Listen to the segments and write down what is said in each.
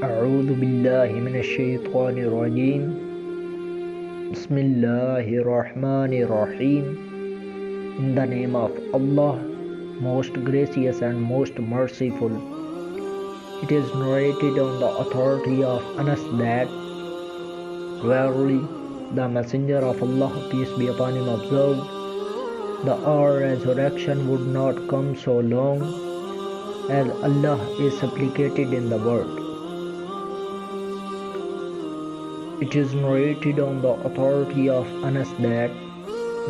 اعوذ باللہ من الشیطان الرجیم بسم اللہ الرحمن الرحیم In the name of Allah, most gracious and most merciful. It is narrated on the authority of Anas that, verily, the Messenger of Allah, peace be upon him, observed, the hour resurrection would not come so long as Allah is supplicated in the world. It is narrated on the authority of Anas that,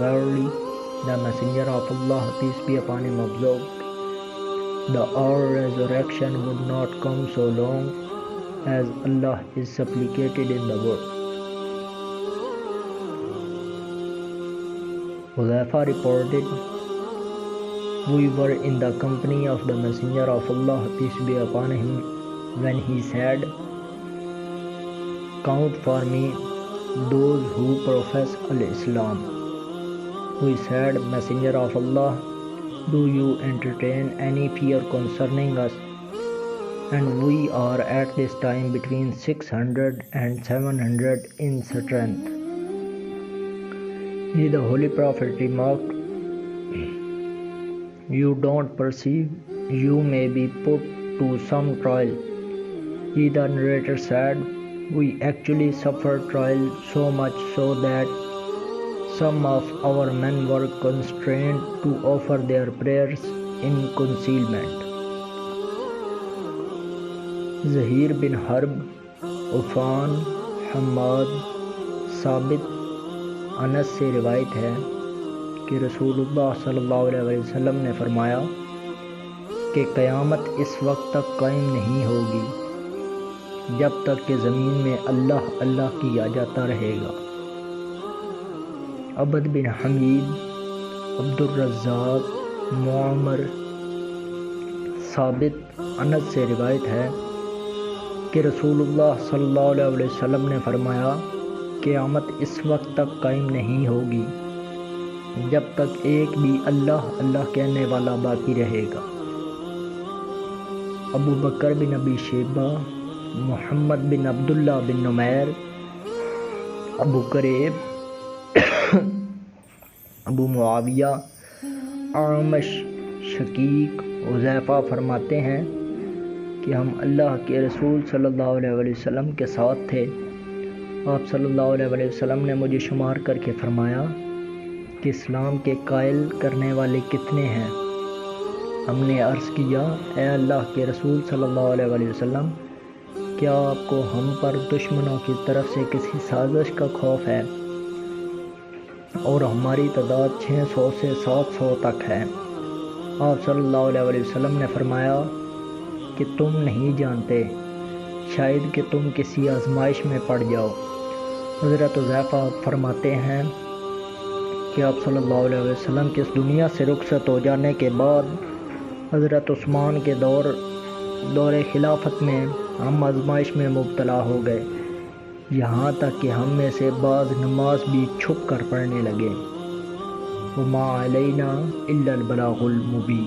verily, the Messenger of Allah, peace be upon him, observed, the hour resurrection would not come so long as Allah is supplicated in the world. Huzaifa reported, we were in the company of the Messenger of Allah, peace be upon him, when he said, count for me those who profess al-Islam. We said, Messenger of Allah, do you entertain any fear concerning us? And we are at this time between 600 and 700 in strength. The Holy Prophet remarked, you don't perceive you may be put to some trial. The narrator said, we actually suffered trial so much so that some of our men were constrained to offer their prayers in concealment. Zuhair bin Harb, Ufan, Hammad, ثابت انس سے روایت ہے کہ رسول اللہ صلی اللہ علیہ وسلم نے فرمایا کہ قیامت اس وقت تک قائم نہیں ہوگی جب تک کہ زمین میں اللہ اللہ کیا جاتا رہے گا۔ عبد بن حمید، عبد الرزاق، معمر، ثابت انس سے روایت ہے کہ رسول اللہ صلی اللہ علیہ وسلم نے فرمایا قیامت اس وقت تک قائم نہیں ہوگی جب تک ایک بھی اللہ اللہ کہنے والا باقی رہے گا۔ ابو بکر بن ابی شیبہ، محمد بن عبداللہ بن نمیر، ابو قریب، ابو معاویہ، اعمش، شقیق، حذیفہ فرماتے ہیں کہ ہم اللہ کے رسول صلی اللہ علیہ وسلم کے ساتھ تھے۔ آپ صلی اللہ علیہ وسلم نے مجھے شمار کر کے فرمایا کہ اسلام کے قائل کرنے والے کتنے ہیں؟ ہم نے عرض کیا، اے اللہ کے رسول صلی اللہ علیہ وسلم، کیا آپ کو ہم پر دشمنوں کی طرف سے کسی سازش کا خوف ہے؟ اور ہماری تعداد 600 سے 700 تک ہے۔ آپ صلی اللہ علیہ وسلم نے فرمایا کہ تم نہیں جانتے، شاید کہ تم کسی آزمائش میں پڑ جاؤ۔ حضرت حذیفہ فرماتے ہیں کہ آپ صلی اللہ علیہ وسلم کے اس دنیا سے رخصت ہو جانے کے بعد حضرت عثمان کے دور خلافت میں ہم آزمائش میں مبتلا ہو گئے، یہاں تک کہ ہم میں سے بعض نماز بھی چھپ کر پڑھنے لگے۔ وما علینا الا البلاغ المبین۔